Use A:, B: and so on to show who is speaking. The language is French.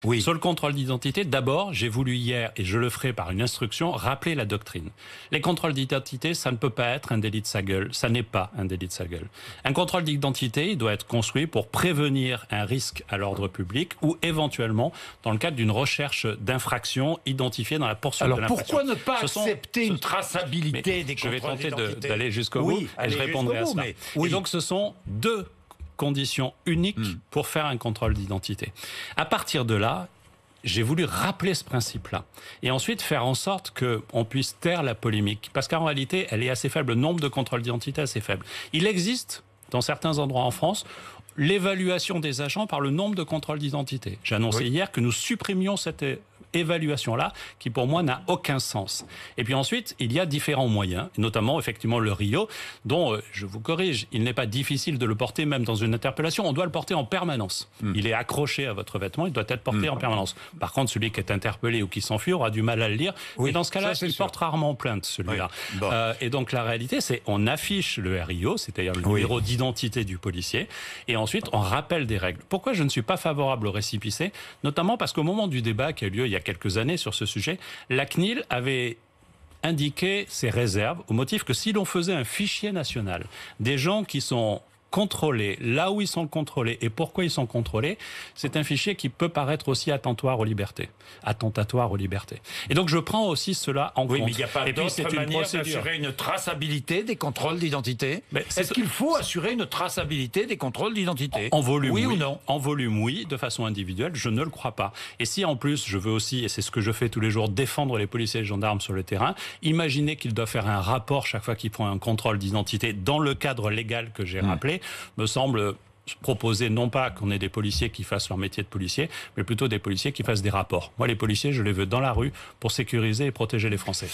A: Oui.
B: Sur le contrôle d'identité, d'abord, j'ai voulu hier, et je le ferai par une instruction, rappeler la doctrine. Les contrôles d'identité, ça ne peut pas être un délit de sa gueule. Ça n'est pas un délit de sa gueule. Un contrôle d'identité, il doit être construit pour prévenir un risque à l'ordre public ou éventuellement dans le cadre d'une recherche d'infraction identifiée dans la poursuite de l'infraction.
A: Alors pourquoi ne pas accepter une traçabilité des contrôles d'identité?
B: Je vais tenter d'aller jusqu'au bout et je répondrai à cela. Et donc ce sont deux conditions uniques pour faire un contrôle d'identité. À partir de là, j'ai voulu rappeler ce principe-là et ensuite faire en sorte qu'on puisse taire la polémique. Parce qu'en réalité, elle est assez faible. Le nombre de contrôles d'identité est assez faible. Il existe, dans certains endroits en France, l'évaluation des agents par le nombre de contrôles d'identité. J'ai annoncé hier que nous supprimions cette évaluation-là, qui pour moi n'a aucun sens. Et puis ensuite, il y a différents moyens, notamment effectivement le RIO, dont, je vous corrige, il n'est pas difficile de le porter même dans une interpellation, on doit le porter en permanence. Il est accroché à votre vêtement, il doit être porté en permanence. Par contre, celui qui est interpellé ou qui s'enfuit aura du mal à le lire, et dans ce cas-là, il porte rarement plainte, celui-là. Oui. Bon. Et donc la réalité, c'est on affiche le RIO, c'est-à-dire le numéro d'identité du policier, et ensuite on rappelle des règles. Pourquoi je ne suis pas favorable au récépissé? Notamment parce qu'au moment du débat qui a eu lieu il y a quelques années sur ce sujet, la CNIL avait indiqué ses réserves au motif que si l'on faisait un fichier national des gens qui sont contrôlés, là où ils sont contrôlés et pourquoi ils sont contrôlés, c'est un fichier qui peut paraître aussi attentatoire aux libertés. Et donc je prends aussi cela en compte.
A: Oui, mais il n'y a pas d'autre manière d'assurer une traçabilité des contrôles d'identité. Est-ce qu'il faut assurer une traçabilité des contrôles d'identité?
B: En volume,
A: oui ou non?
B: En volume, oui. De façon individuelle, je ne le crois pas. Et si en plus, je veux aussi, et c'est ce que je fais tous les jours, défendre les policiers et les gendarmes sur le terrain, imaginez qu'ils doivent faire un rapport chaque fois qu'ils font un contrôle d'identité dans le cadre légal que j'ai rappelé, me semble proposer non pas qu'on ait des policiers qui fassent leur métier de policier, mais plutôt des policiers qui fassent des rapports. Moi, les policiers, je les veux dans la rue pour sécuriser et protéger les Français.